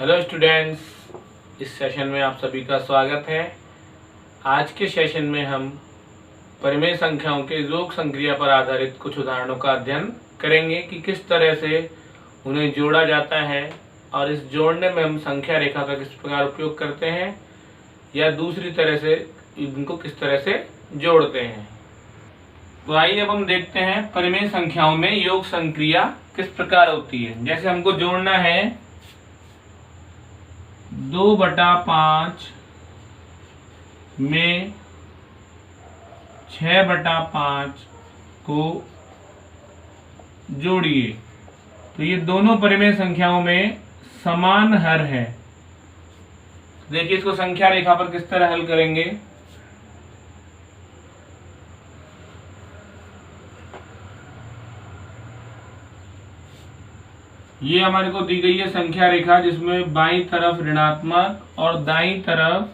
Hello students, इस session में आप सभी का स्वागत है। आज के सेशन में हम परिमेय संख्याओं के योग संक्रिया पर आधारित कुछ उदाहरणों का अध्ययन करेंगे कि किस तरह से उन्हें जोड़ा जाता है और इस जोड़ने में हम संख्या रेखा का किस प्रकार उपयोग करते हैं या दूसरी तरह से इनको किस तरह से जोड़ते हैं। तो आइए अब हम देखते हैं परिमेय संख्याओं में योग संक्रिया किस प्रकार होती है। जैसे हमको जोड़ना है 2/5 में 6/5 को जोड़िए, तो ये दोनों परिमेय संख्याओं में समान हर है। देखिए इसको संख्या रेखा पर किस तरह हल करेंगे। ये हमारे को दी गई है संख्या रेखा, जिसमें बाईं तरफ ऋणात्मक और दाईं तरफ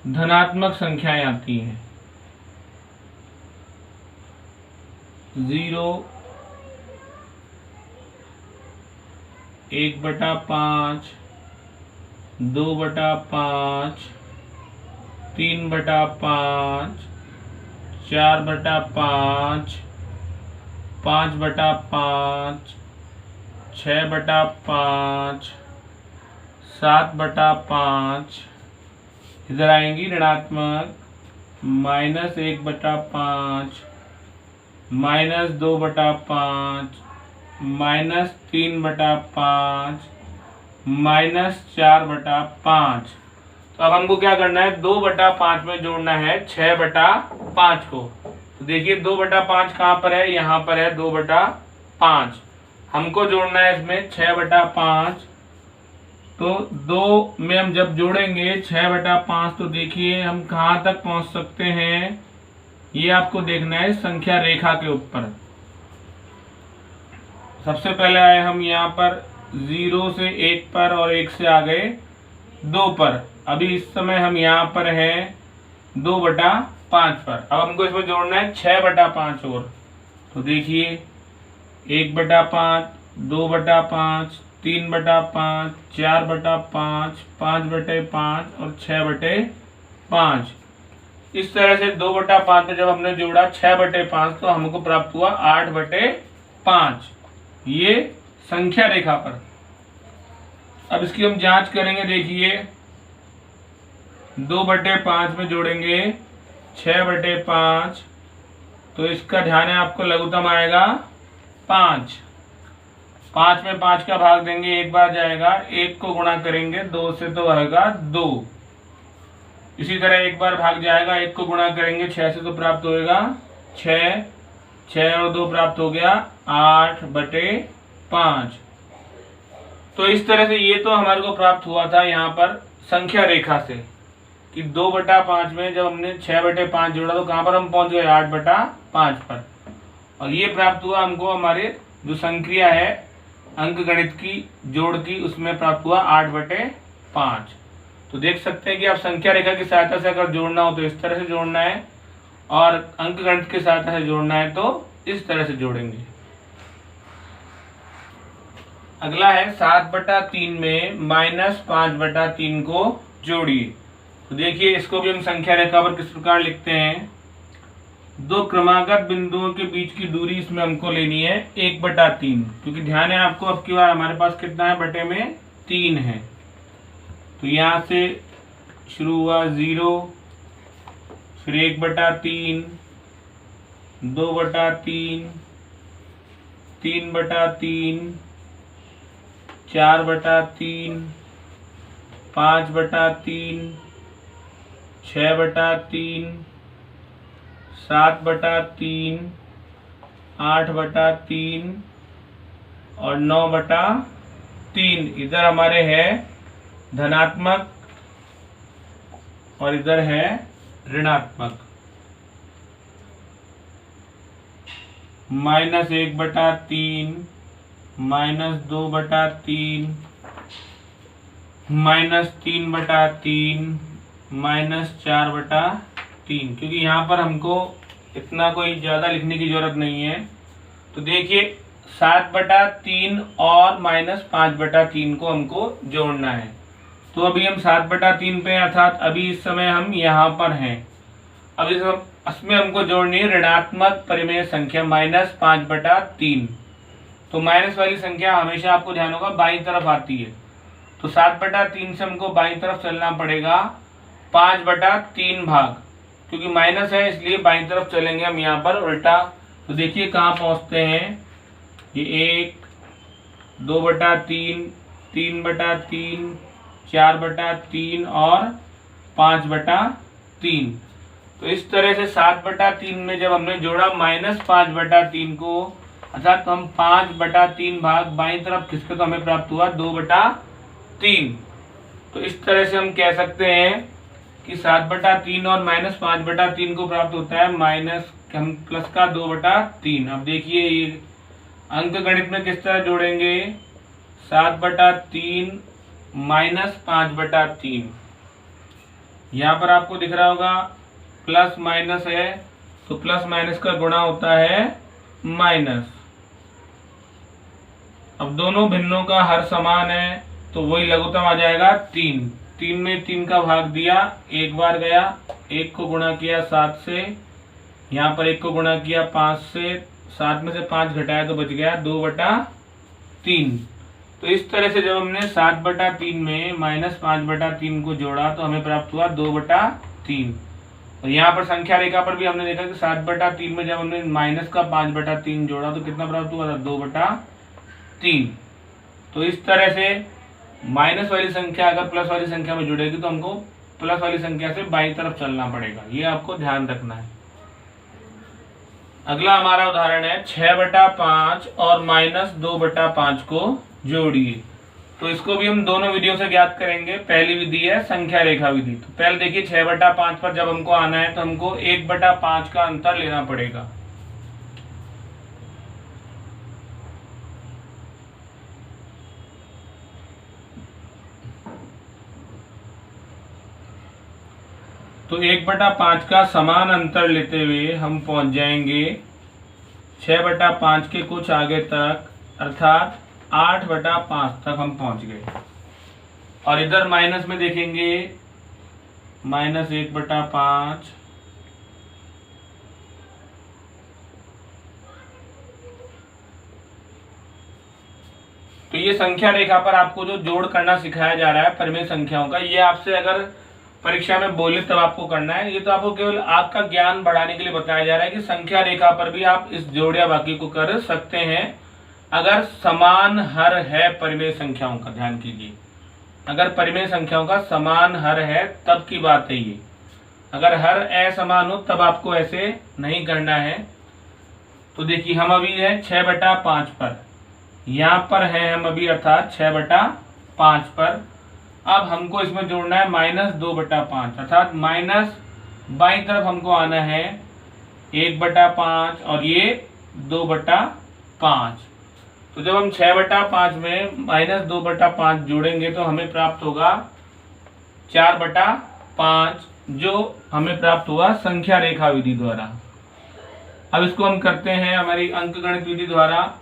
धनात्मक संख्याएं आती हैं। 0, 1/5, 2/5, 3/5, 4/5, 5/5, 6/5, 7/5, इधर आएंगी ऋणात्मक -1/5, -2/5, -3/5, -4/5। तो अब हमको क्या करना है, 2/5 में जोड़ना है 6/5 को। तो देखिए 2/5 कहाँ पर है, यहाँ पर है 2/5। हमको जोड़ना है इसमें 6/5। तो 2 में हम जब जोड़ेंगे 6/5, तो देखिए हम कहाँ तक पहुंच सकते हैं, ये आपको देखना है संख्या रेखा के ऊपर। सबसे पहले आए हम यहाँ पर 0 से 1 पर और 1 से आ गए 2 पर। अभी इस समय हम यहाँ पर हैं 2/5 पर। अब हमको इसमें जोड़ना है 6/5 और। तो देखिए 1/5, 2/5, 3/5, 4/5, 5/5 और 6/5। इस तरह से 2/5 में जब हमने जोड़ा 6/5, तो हमको प्राप्त हुआ 8/5, ये संख्या रेखा पर। अब इसकी हम जांच करेंगे। देखिए 2/5 में जोड़ेंगे 6/5, तो इसका ध्यान है आपको लघुत्तम आएगा 5। 5 में 5 का भाग देंगे, एक बार जाएगा। 1 को गुणा करेंगे 2 से तो आएगा 2। इसी तरह एक बार भाग जाएगा, 1 को गुणा करेंगे 6 से तो प्राप्त होएगा 6। 6 और 2 प्राप्त हो गया 8/5। तो इस तरह से ये तो हमारे को प्राप्त हुआ था यहाँ पर संख्या रेखा से कि 2/5 में जब हमने 6/5 जोड़ा तो कहाँ पर हम पहुंच गए 8/5 पर। और ये प्राप्त हुआ हमको हमारे जो संक्रिया है अंक गणित की जोड़ की, उसमें प्राप्त हुआ 8/5। तो देख सकते हैं कि आप संख्या रेखा की सहायता से अगर जोड़ना हो तो इस तरह से जोड़ना है, और अंक गणित की सहायता से जोड़ना है तो इस तरह से जोड़ेंगे। अगला है 7/3 में -5/3 को जोड़िए। तो देखिए इसको भी हम संख्या रेखा पर किस प्रकार लिखते हैं। 2 क्रमागत बिंदुओं के बीच की दूरी इसमें हमको लेनी है 1/3, क्योंकि ध्यान है आपको अब की बार हमारे पास कितना है, बटे में 3 है। तो यहाँ से शुरू हुआ 0, फिर 1/3, 2/3, 3/3, 4/3, 5/3, 6/3, 7/3, 8/3 और 9/3। इधर हमारे है धनात्मक और इधर है ऋणात्मक। -1/3, -2/3, -3/3, -4/3, क्योंकि यहाँ पर हमको इतना कोई ज्यादा लिखने की जरूरत नहीं है। तो देखिए 7/3 और -5/3 को हमको जोड़ना है। तो अभी हम 7/3 पे, अर्थात अभी इस समय हम यहाँ पर हैं। अब इसमें हमको जोड़नी है ऋणात्मक परिमेय संख्या -5/3। तो माइनस वाली संख्या हमेशा आपको ध्यान होगा बाईं तरफ आती है। तो 7/3 से हमको बाईं तरफ चलना पड़ेगा 5/3 भाग, क्योंकि माइनस है इसलिए बाईं तरफ चलेंगे हम यहाँ पर उल्टा। तो देखिए कहाँ पहुँचते हैं, ये 1, 2/3, 3/3, 4/3 और 5/3। तो इस तरह से 7/3 में जब हमने जोड़ा -5/3 को, अर्थात हम 5/3 भाग बाईं तरफ खिसके तो हमें प्राप्त हुआ 2/3। तो इस तरह से हम कह सकते हैं कि 7/3 और -5/3 को प्राप्त होता है माइनस हम प्लस का 2/3। अब देखिए ये अंक गणित में किस तरह जोड़ेंगे, 7/3 -5/3। यहाँ पर आपको दिख रहा होगा प्लस माइनस है, तो प्लस माइनस का गुणा होता है माइनस। अब दोनों भिन्नों का हर समान है तो वही लघुत्तम आ जाएगा 3। 3 में 3 का भाग दिया, एक बार गया, 1 को गुणा किया 7 से, यहाँ पर 1 को गुणा किया 5 से, 7 में से 5 घटाया तो बच गया 2/3। तो इस तरह से जब हमने 7/3 में -5/3 को जोड़ा तो हमें प्राप्त हुआ 2/3। और यहाँ पर संख्या रेखा पर भी हमने देखा कि 7/3 में जब हमने माइनस का 5/3 जोड़ा तो कितना प्राप्त हुआ था, 2/3। तो इस तरह से माइनस वाली संख्या अगर प्लस वाली संख्या में जुड़ेगी तो हमको प्लस वाली संख्या से बाईं तरफ चलना पड़ेगा, ये आपको ध्यान रखना है। अगला हमारा उदाहरण है 6/5 और -2/5 को जोड़िए। तो इसको भी हम दोनों विधियों से ज्ञात करेंगे। पहली विधि है संख्या रेखा विधि। तो पहले देखिए 6/5 पर जब हमको आना है तो हमको 1/5 का अंतर लेना पड़ेगा। तो 1/5 का समान अंतर लेते हुए हम पहुंच जाएंगे 6/5 के कुछ आगे तक, अर्थात 8/5 तक हम पहुंच गए। और इधर माइनस में देखेंगे -1/5, तो ये संख्या रेखा पर आपको जो जोड़ करना सिखाया जा रहा है परिमेय संख्याओं का, ये आपसे अगर परीक्षा में बोले तब आपको करना है। ये तो आपको केवल आपका ज्ञान बढ़ाने के लिए बताया जा रहा है कि संख्या रेखा पर भी आप इस जोड़ या बाकी को कर सकते हैं अगर समान हर है परिमेय संख्याओं का। ध्यान कीजिए, अगर परिमेय संख्याओं का समान हर है तब की बात है ये। अगर हर असमान हो तब आपको ऐसे नहीं करना है। तो देखिए हम अभी है 6/5 पर, यहाँ पर है हम अभी, अर्थात 6/5 पर। अब हमको इसमें जोड़ना है -2/5, अर्थात माइनस बाईं तरफ हमको आना है 1/5 और ये 2/5। तो जब हम 6/5 में -2/5 जोड़ेंगे तो हमें प्राप्त होगा 4/5, जो हमें प्राप्त हुआ संख्या रेखा विधि द्वारा। अब इसको हम करते हैं हमारी अंकगणित विधि द्वारा।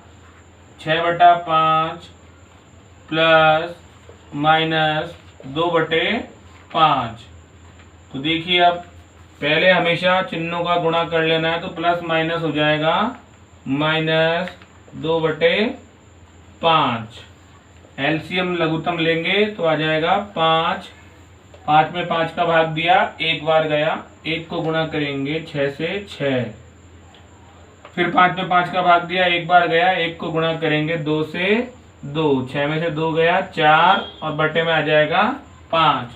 6/5 प्लस -2/5। तो देखिए अब पहले हमेशा चिन्हों का गुणा कर लेना है, तो प्लस माइनस हो जाएगा -2/5। एलसीएम लघुत्तम लेंगे तो आ जाएगा 5। 5 में 5 का भाग दिया, एक बार गया, 1 को गुणा करेंगे 6 से 6। फिर 5 में 5 का भाग दिया, एक बार गया, 1 को गुणा करेंगे 2 से 2। 6 में से 2 गया 4 और बटे में आ जाएगा 5।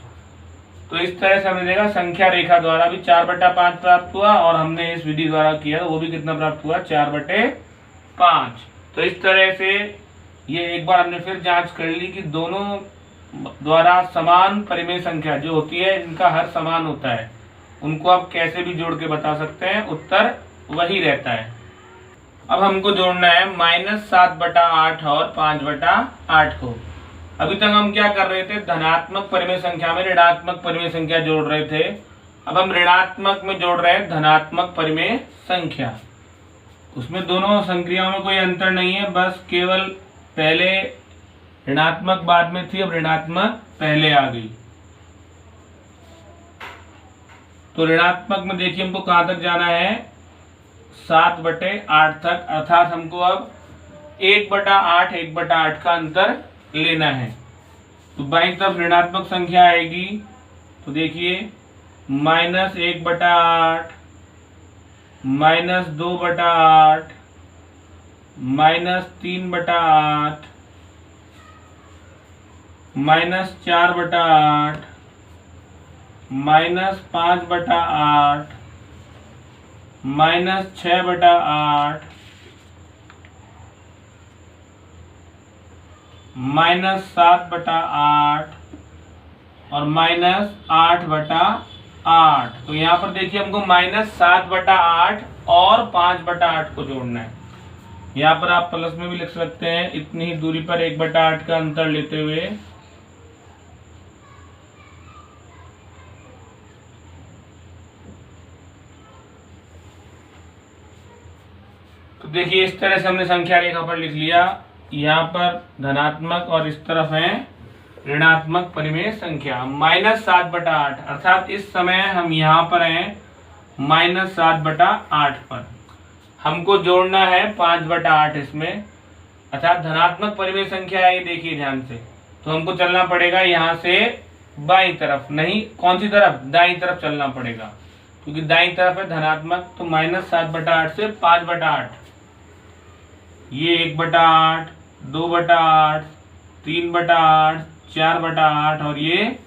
तो इस तरह से हमने देखा संख्या रेखा द्वारा भी 4/5 प्राप्त हुआ, और हमने इस विधि द्वारा किया वो भी कितना प्राप्त हुआ, 4/5। तो इस तरह से ये एक बार हमने फिर जांच कर ली कि दोनों द्वारा समान परिमेय संख्या जो होती है, इनका हर समान होता है, उनको आप कैसे भी जोड़ के बता सकते हैं, उत्तर वही रहता है। अब हमको जोड़ना है -7/8 और 5/8 को। अभी तक हम क्या कर रहे थे, धनात्मक परिमेय संख्या में ऋणात्मक परिमेय संख्या जोड़ रहे थे। अब हम ऋणात्मक में जोड़ रहे हैं धनात्मक परिमेय संख्या। उसमें दोनों संक्रियाओं में कोई अंतर नहीं है, बस केवल पहले ऋणात्मक बाद में थी, अब ऋणात्मक पहले आ गई। तो ऋणात्मक में देखिए हमको कहां तक जाना है, 7/8 तक, अर्थात हमको अब 1/8 1/8 का अंतर लेना है। तो बाईं तरफ ऋणात्मक संख्या आएगी, तो देखिए -1/8 -2/8 -3/8 -4/8 -5/8 -6/8 -7/8 और -8/8। तो यहाँ पर देखिए हमको -7/8 और 5/8 को जोड़ना है। यहाँ पर आप प्लस में भी लिख सकते हैं, इतनी ही दूरी पर 1/8 का अंतर लेते हुए। तो देखिए इस तरह से हमने संख्या रेखा पर लिख लिया, यहाँ पर धनात्मक और इस तरफ है ऋणात्मक परिमेय संख्या। -7/8 अर्थात इस समय हम यहाँ पर हैं -7/8 पर, हमको जोड़ना है 5/8 इसमें, अर्थात धनात्मक परिमेय संख्या है ये, देखिए ध्यान से। तो हमको चलना पड़ेगा यहाँ से बाईं तरफ, नहीं कौन सी तरफ, दाईं तरफ चलना पड़ेगा, क्योंकि दाईं तरफ है धनात्मक। तो -7/8 से 5/8, ये 1/8 2/8 3/8 4/8 और ये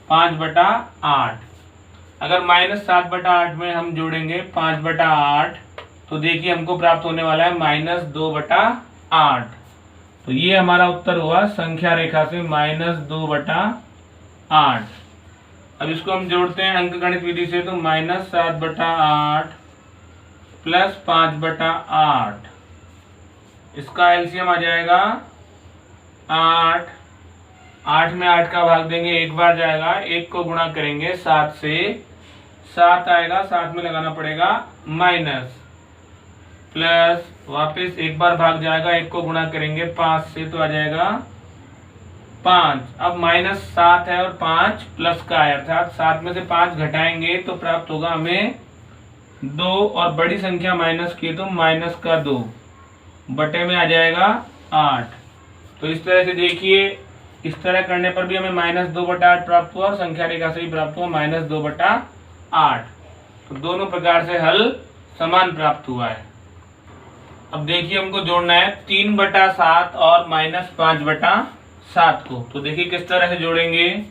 5/8। अगर -7/8 में हम जोड़ेंगे 5/8 तो देखिए हमको प्राप्त होने वाला है -2/8। तो ये हमारा उत्तर हुआ संख्या रेखा से -2/8। अब इसको हम जोड़ते हैं अंकगणित विधि से, तो -7/8 प्लस 5/8, इसका एलसीएम आ जाएगा 8। 8 में 8 का भाग देंगे, एक बार जाएगा, 1 को गुणा करेंगे 7 से, 7 आएगा, 7 में लगाना पड़ेगा माइनस, प्लस वापस एक बार भाग जाएगा, 1 को गुणा करेंगे 5 से, तो आ जाएगा 5। अब -7 है और 5 प्लस का है, अर्थात 7 में से 5 घटाएंगे तो प्राप्त होगा हमें 2, और बड़ी संख्या माइनस की तो -2 बटे में आ जाएगा 8। तो इस तरह से देखिए, इस तरह करने पर भी हमें -2/8 प्राप्त हुआ और संख्या रेखा से भी प्राप्त हुआ -2/8। तो दोनों प्रकार से हल समान प्राप्त हुआ है। अब देखिए हमको जोड़ना है 3/7 और -5/7 को। तो देखिए किस तरह से जोड़ेंगे।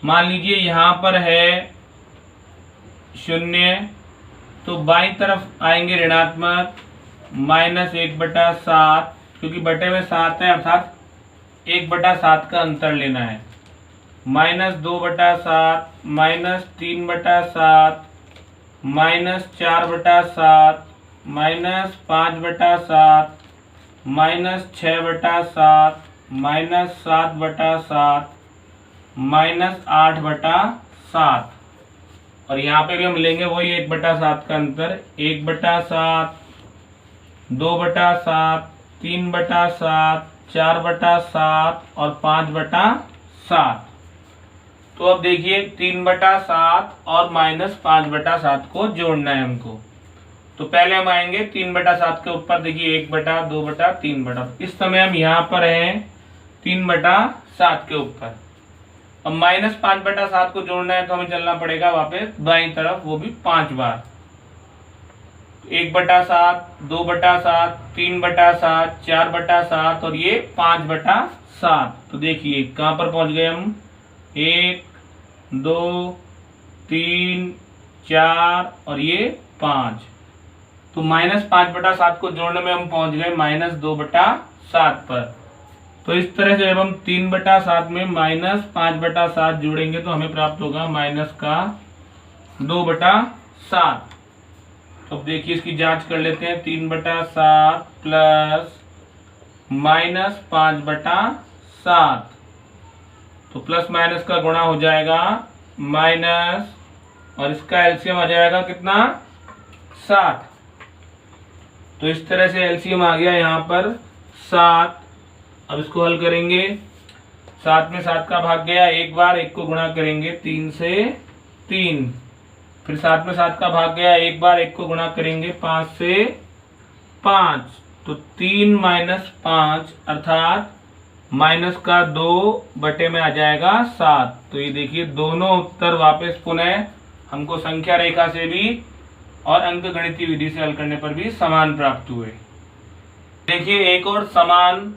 मान लीजिए यहाँ पर है 0, तो बाईं तरफ आएंगे ऋणात्मक -1/7, क्योंकि बटे में 7 है, अर्थात 1/7 का अंतर लेना है। -2/7 -3/7 -4/7 -5/7 -6/7 -7/7 -8/7। और यहाँ पे भी हम लेंगे वही 1/7 का अंतर, 1/7 2/7 3/7 4/7 और 5/7। तो अब देखिए 3/7 और -5/7 को जोड़ना है हमको। तो पहले हम आएंगे 3/7 के ऊपर, देखिए 1/2/3। इस समय हम यहाँ पर हैं 3/7 के ऊपर। अब -5/7 को जोड़ना है तो हमें चलना पड़ेगा वापस बाईं तरफ, वो भी 5 बार। 1/7 2/7 3/7 4/7 और ये 5/7। तो देखिए कहां पर पहुंच गए हम, 1 2 3 4 और ये 5। तो -5/7 को जोड़ने में हम पहुंच गए -2/7 पर। तो इस तरह से जब हम 3/7 में -5/7 जोड़ेंगे तो हमें प्राप्त होगा -2/7। तो अब देखिए इसकी जांच कर लेते हैं, 3/7 प्लस -5/7, तो प्लस माइनस का गुणा हो जाएगा माइनस, और इसका एलसीएम आ जाएगा कितना, 7। तो इस तरह से एलसीएम आ गया यहाँ पर 7। अब इसको हल करेंगे, 7 में 7 का भाग गया एक बार, 1 को गुणा करेंगे 3 से 3, फिर 7 में 7 का भाग गया एक बार, 1 को गुणा करेंगे 5 से 5, तो 3 माइनस 5 अर्थात माइनस का 2 बटे में आ जाएगा 7। तो ये देखिए दोनों उत्तर वापस पुनः हमको संख्या रेखा से भी और अंक गणितीय विधि से हल करने पर भी समान प्राप्त हुए। देखिए एक और समान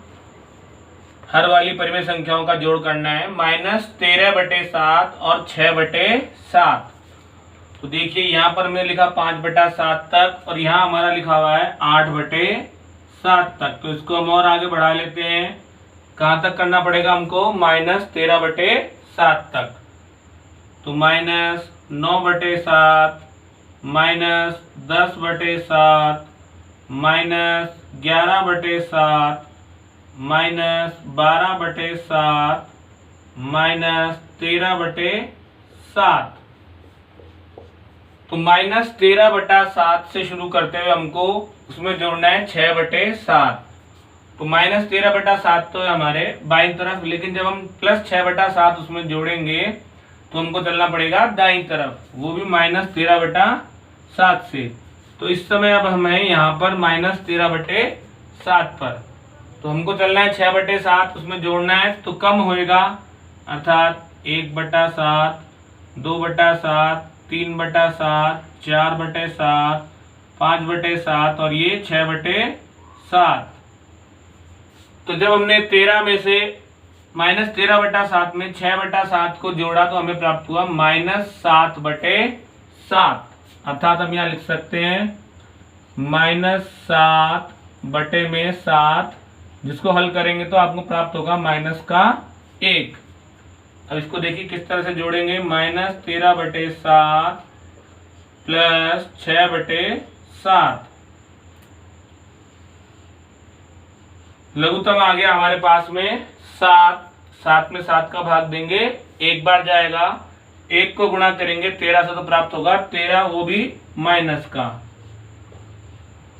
हर वाली परिमेय संख्याओं का जोड़ करना है, -13/7 और 6/7। तो देखिए यहाँ पर मैंने लिखा 5/7 तक और यहाँ हमारा लिखा हुआ है 8/7 तक। तो इसको हम और आगे बढ़ा लेते हैं, कहाँ तक करना पड़ेगा हमको, -13/7 तक। तो -9/7, -10/7, -11/7, -12/7, -13/7। तो -13/7 से शुरू करते हुए हमको उसमें जोड़ना है 6/7। तो -13/7 तो है हमारे बाईं तरफ, लेकिन जब हम +6/7 उसमें जोड़ेंगे तो हमको चलना पड़ेगा दाईं तरफ, वो भी -13/7 से। तो इस समय अब हमें यहाँ पर -13/7 पर, तो हमको चलना है 6/7, उसमें जोड़ना है तो कम होएगा, अर्थात 1/7, 2/7, 3/7, 4/7, 5/7 और ये 6/7। तो जब हमने 13 में से -13/7 में 6/7 को जोड़ा तो हमें प्राप्त हुआ -7/7, अर्थात हम यहाँ लिख सकते हैं -7/7, जिसको हल करेंगे तो आपको प्राप्त होगा -1। अब इसको देखिए किस तरह से जोड़ेंगे, -13/7 प्लस 6/7, लघुत्तम आ गया हमारे पास में 7। 7 में 7 का भाग देंगे एक बार जाएगा, 1 को गुणा करेंगे 13 से तो प्राप्त होगा 13, वो भी माइनस का,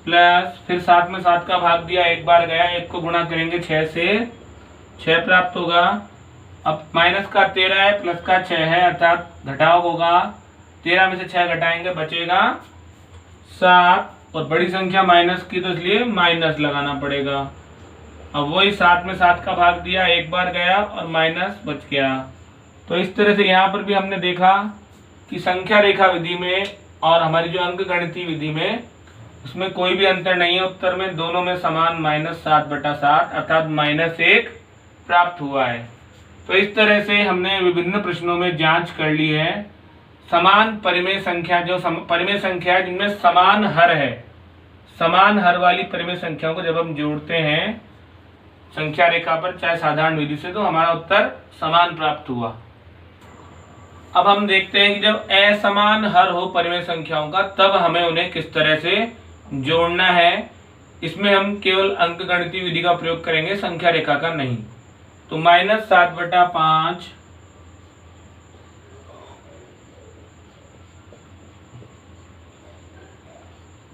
प्लस फिर 7 में 7 का भाग दिया एक बार गया, 1 को गुणा करेंगे 6 से 6 प्राप्त होगा। अब माइनस का 13 है, प्लस का 6 है, अर्थात घटाव होगा, 13 में से 6 घटाएंगे बचेगा 7, और बड़ी संख्या माइनस की तो इसलिए माइनस लगाना पड़ेगा। अब वही 7 में 7 का भाग दिया एक बार गया और माइनस बच गया। तो इस तरह से यहाँ पर भी हमने देखा कि संख्या रेखा विधि में और हमारी जो अंक गणितीय विधि में उसमें कोई भी अंतर नहीं है, उत्तर में दोनों में समान -7/7 अर्थात -1 प्राप्त हुआ है। तो इस तरह से हमने विभिन्न प्रश्नों में जांच कर ली है समान परिमेय संख्या, जो परिमेय संख्या है जिनमें समान हर है, समान हर वाली परिमेय संख्याओं को जब हम जोड़ते हैं संख्या रेखा पर चाहे साधारण विधि से, तो हमारा उत्तर समान प्राप्त हुआ। अब हम देखते हैं कि जब असमान हर हो परिमेय संख्याओं का तब हमें उन्हें किस तरह से जोड़ना है। इसमें हम केवल अंक गणितीय विधि का प्रयोग करेंगे, संख्या रेखा का नहीं। तो -7/5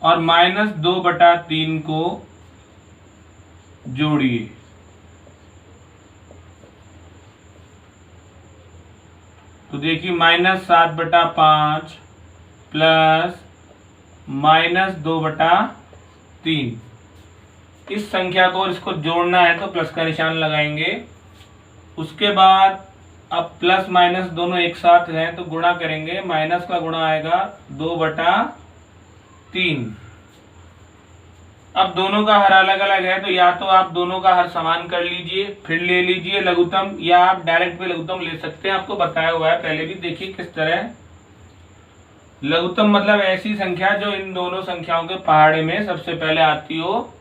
और -2/3 को जोड़िए। तो देखिए -7/5 प्लस -2/3, इस संख्या को और इसको जोड़ना है तो प्लस का निशान लगाएंगे। उसके बाद अब प्लस माइनस दोनों एक साथ हैं तो गुणा करेंगे, माइनस का गुणा आएगा 2/3। अब दोनों का हर अलग अलग है तो या तो आप दोनों का हर समान कर लीजिए फिर ले लीजिए लघुत्तम, या आप डायरेक्ट भी लघुत्तम ले सकते हैं, आपको बताया हुआ है पहले भी। देखिए किस तरह लघुत्तम मतलब ऐसी संख्या जो इन दोनों संख्याओं के पहाड़े में सबसे पहले आती हो,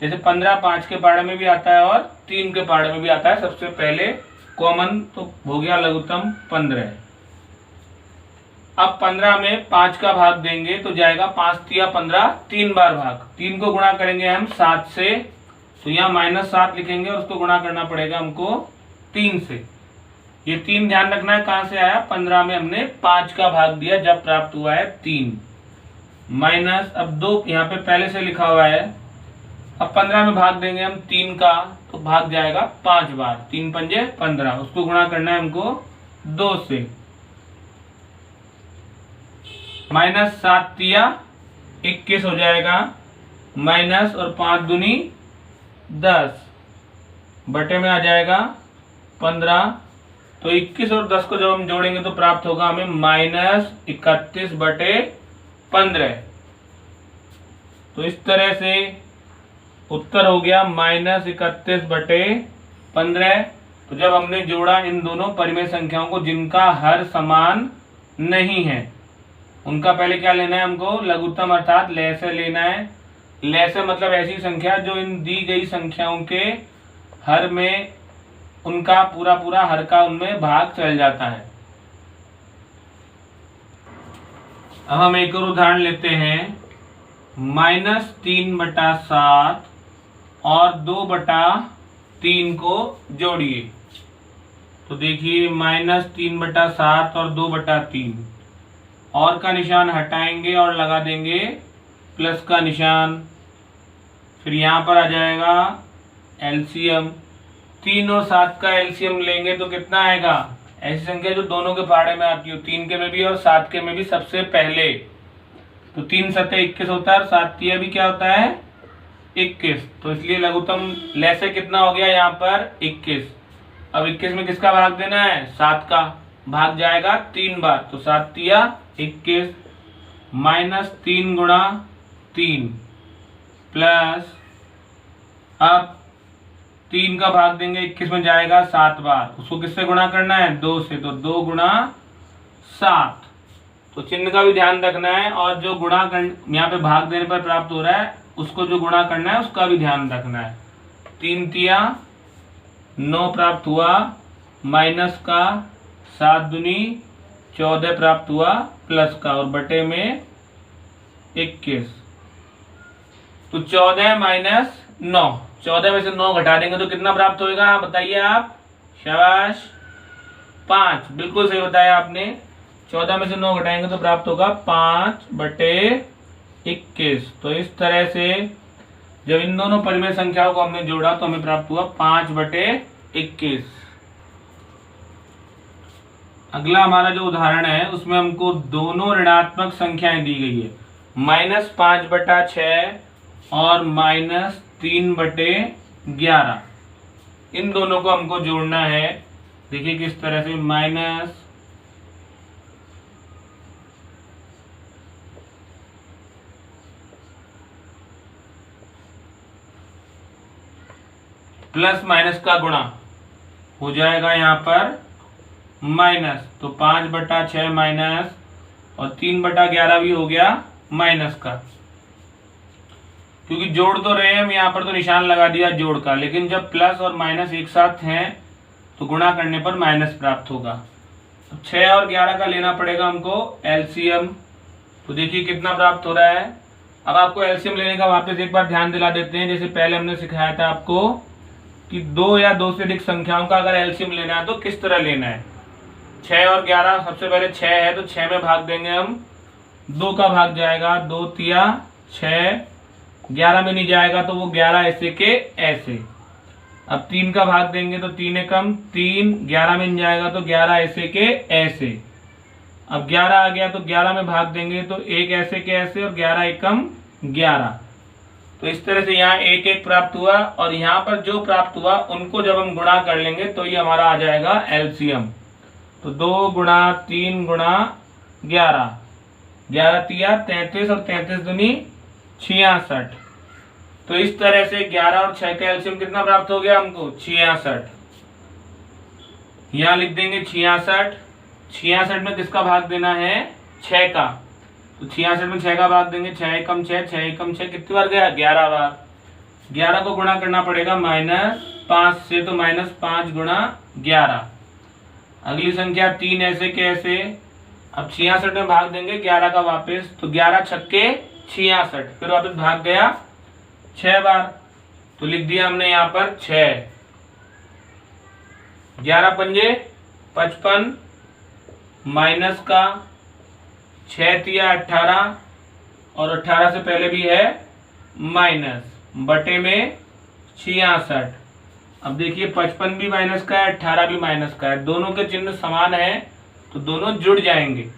जैसे 15 5 के पहाड़े में भी आता है और 3 के पहाड़े में भी आता है, सबसे पहले कॉमन तो हो गया लघुत्तम 15। अब 15 में 5 का भाग देंगे तो जाएगा 5 तिया 15, 3 बार भाग, 3 को गुणा करेंगे हम 7 से, तो यहाँ -7 लिखेंगे और उसको गुणा करना पड़ेगा हमको 3 से। ये 3 ध्यान रखना है कहाँ से आया, 15 में हमने 5 का भाग दिया जब प्राप्त हुआ है 3। माइनस, अब 2 यहाँ पे पहले से लिखा हुआ है, अब 15 में भाग देंगे हम 3 का, तो भाग जाएगा 5 बार, 3 पंजे 15, उसको गुणा करना है हमको 2 से। माइनस 7 तिया 21 हो जाएगा, माइनस और 5 दूनी 10, बटे में आ जाएगा 15। तो 21 और 10 को जब हम जोड़ेंगे तो प्राप्त होगा हमें -31/15। तो इस तरह से उत्तर हो गया -31/15। तो जब हमने जोड़ा इन दोनों परिमेय संख्याओं को जिनका हर समान नहीं है, उनका पहले क्या लेना है हमको, लघुत्तम अर्थात लैसे लेना है। लैसे मतलब ऐसी संख्या जो इन दी गई संख्याओं के हर में उनका पूरा पूरा हर का उनमें भाग चल जाता है। अब हम एक और उदाहरण लेते हैं, -3/7 और 2/3 को जोड़िए। तो देखिए -3/7 और 2/3, और का निशान हटाएंगे और लगा देंगे प्लस का निशान। फिर यहाँ पर आ जाएगा एलसीएम, 3 और 7 का एलसीएम लेंगे तो कितना आएगा, ऐसी संख्या जो दोनों के पहाड़े में आती हो, 3 के में भी और 7 के में भी सबसे पहले। तो 3 7 21 होता है और 7 तिया भी क्या होता है 21। तो इसलिए लघुत्तम लैसे कितना हो गया यहाँ पर 21। अब 21 में किसका भाग देना है, 7 का, भाग जाएगा 3 बार, तो 7 तिया 21, -3 गुणा 3 प्लस, अब 3 का भाग देंगे 21 में जाएगा 7 बार, उसको किससे गुणा करना है, 2 से, तो 2 गुणा 7। तो चिन्ह का भी ध्यान रखना है, और जो गुणा यहाँ पे भाग देने पर प्राप्त हो रहा है उसको जो गुणा करना है उसका भी ध्यान रखना है। 3 तिया 9 प्राप्त हुआ, माइनस का 7 दूनी 14 प्राप्त हुआ, प्लस का और बटे में 21। तो 14 माइनस 9, 14 में से 9 घटा देंगे तो कितना प्राप्त होगा, बताइए आप, शाबाश 5, बिल्कुल सही बताया आपने। 14 में से 9 घटाएंगे तो प्राप्त होगा 5/21। तो इस तरह से जब इन दोनों परिमेय संख्याओं को हमने जोड़ा तो हमें प्राप्त हुआ 5/21। अगला हमारा जो उदाहरण है उसमें हमको दोनों ऋणात्मक संख्याएं दी गई है, -5/6 और -3/11। इन दोनों को हमको जोड़ना है। देखिए किस तरह से, प्लस माइनस का गुणा हो जाएगा यहाँ पर माइनस, तो 5/6 माइनस और 3/11 भी हो गया माइनस का। क्योंकि जोड़ तो रहे हैं हम यहाँ पर, तो निशान लगा दिया जोड़ का, लेकिन जब प्लस और माइनस एक साथ हैं तो गुणा करने पर माइनस प्राप्त होगा। तो 6 और 11 का लेना पड़ेगा हमको एलसीएम। तो देखिए कितना प्राप्त हो रहा है। अब आपको एलसीएम लेने का वापस एक बार ध्यान दिला देते हैं, जैसे पहले हमने सिखाया था आपको कि 2 या 2 से अधिक संख्याओं का अगर एलसीएम लेना है तो किस तरह लेना है। 6 और 11, सबसे पहले 6 है तो 6 में भाग देंगे हम, 2 का भाग जाएगा, 2 तिया 6, 11 में नहीं जाएगा तो वो 11 ऐसे के ऐसे। अब 3 का भाग देंगे तो 3 एकम 3, 11 में नहीं जाएगा तो 11 ऐसे के ऐसे। अब 11 आ गया तो 11 में भाग देंगे तो 1 ऐसे के ऐसे और 11 एकम 11। तो इस तरह से यहाँ 1 1 प्राप्त हुआ, और यहाँ पर जो प्राप्त हुआ उनको जब हम गुणा कर लेंगे तो ये हमारा आ जाएगा एलसीएम। तो 2 गुणा 3 गुणा 11, 11 तिया 33 और 33 दूनी 66। तो इस तरह से 11 और 6 का एलसीएम कितना प्राप्त हो गया हमको, 66। यहाँ लिख देंगे 66। 66 में किसका भाग देना है, 6 का, तो 66 में 6 का भाग देंगे, 6 एकम 6, 6 एकम 6, कितनी बार गया, 11 बार। 11 को गुणा करना पड़ेगा -5 से, तो -5 गुणा 11। अगली संख्या 3 ऐसे के ऐसे। अब 66 में भाग देंगे 11 का वापस, तो 11 छक्के 66, फिर वापस भाग गया 6 बार, तो लिख दिया हमने यहाँ पर 6। 11 पंजे 55, माइनस का 6 तिया 18 और 18 से पहले भी है माइनस, बटे में 66। अब देखिए 55 भी माइनस का है, 18 भी माइनस का है, दोनों के चिन्ह समान है तो दोनों जुड़ जाएंगे।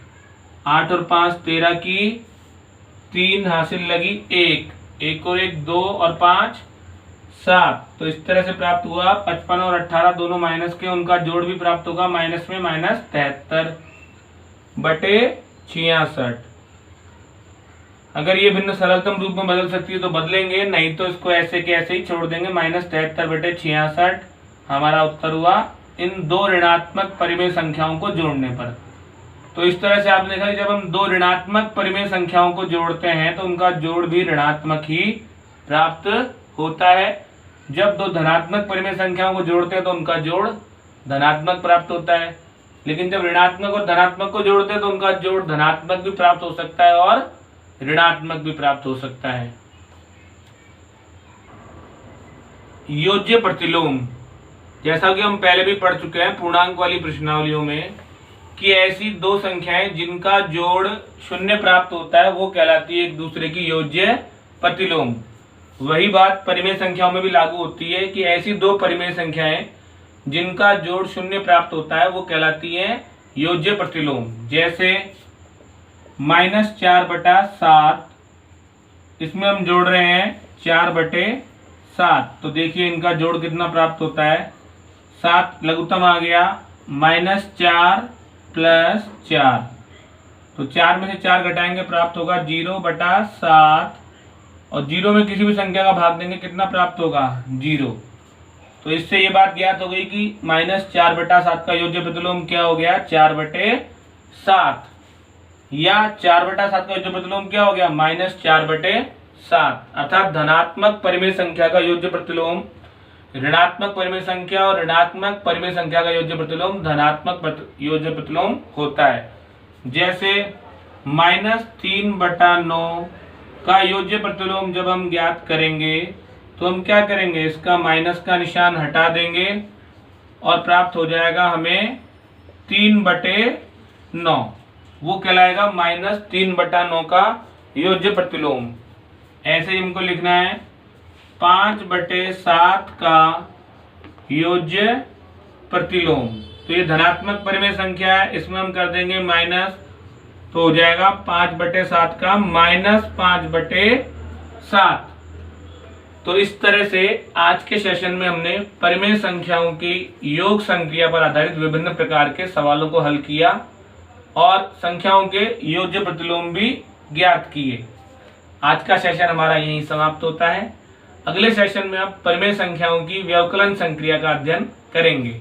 8 और 5 13 की 3 हासिल लगी 1, 1 और 1 2 और 5 7। तो इस तरह से प्राप्त हुआ 55 और 18 दोनों माइनस के, उनका जोड़ भी प्राप्त होगा माइनस में माइनस 73 बटे 66। अगर ये भिन्न सरलतम रूप में बदल सकती है तो बदलेंगे, नहीं तो इसको ऐसे के ऐसे ही छोड़ देंगे। माइनस 73 बटे 66 हमारा उत्तर हुआ इन दो ऋणात्मक परिमेय संख्याओं को जोड़ने पर। तो इस तरह से आपने देखा कि जब हम दो ऋणात्मक परिमेय संख्याओं को जोड़ते हैं तो उनका जोड़ भी ऋणात्मक ही प्राप्त होता है। जब दो धनात्मक परिमेय संख्याओं को जोड़ते हैं तो उनका जोड़ धनात्मक प्राप्त होता है, लेकिन जब ऋणात्मक और धनात्मक को जोड़ते हैं तो उनका जोड़ धनात्मक भी प्राप्त हो सकता है और ऋणात्मक भी प्राप्त हो सकता है। योज्य प्रतिलोम, जैसा कि हम पहले भी पढ़ चुके हैं पूर्णांक वाली प्रश्नावलियों में, कि ऐसी दो संख्याएं जिनका जोड़ शून्य प्राप्त होता है वो कहलाती है एक दूसरे की योज्य प्रतिलोम। वही बात परिमेय संख्याओं में भी लागू होती है कि ऐसी दो परिमेय संख्याएं जिनका जोड़ शून्य प्राप्त होता है वो कहलाती है योज्य प्रतिलोम। जैसे -4 बटा 7, इसमें हम जोड़ रहे हैं 4 बटे 7, तो देखिए इनका जोड़ कितना प्राप्त होता है, 7 लघुत्तम आ गया, -4 प्लस 4, तो 4 में से 4 घटाएंगे प्राप्त होगा 0 बटा 7, और 0 में किसी भी संख्या का भाग देंगे कितना प्राप्त होगा 0। तो इससे ये बात ज्ञात हो गई कि -4 बटा 7 का योज्य प्रतिलोम क्या हो गया 4 बटे 7, या 4 बटा 7 का योज्य प्रतिलोम क्या हो गया -4 बटे 7। अर्थात धनात्मक परिमेय संख्या का योज्य प्रतिलोम ऋणात्मक परिमेय संख्या और ऋणात्मक परिमेय संख्या का योज्य प्रतिलोम धनात्मक योज्य प्रतिलोम होता है। जैसे -3 बटा 9 का योज्य प्रतिलोम जब हम ज्ञात करेंगे तो हम क्या करेंगे, इसका माइनस का निशान हटा देंगे और प्राप्त हो जाएगा हमें 3 बटे 9, वो कहलाएगा -3 बटा 9 का योज्य प्रतिलोम। ऐसे ही हमको लिखना है 5 बटे 7 का योज्य प्रतिलोम। तो ये धनात्मक परिमेय संख्या है, इसमें हम कर देंगे माइनस, तो हो जाएगा 5 बटे 7 का -5 बटे 7। तो इस तरह से आज के सेशन में हमने परिमेय संख्याओं की योग संक्रिया पर आधारित विभिन्न प्रकार के सवालों को हल किया और संख्याओं के योज्य प्रतिलोम भी ज्ञात किए। आज का सेशन हमारा यहीं समाप्त होता है। अगले सेशन में आप परिमेय संख्याओं की व्यवकलन संक्रिया का अध्ययन करेंगे।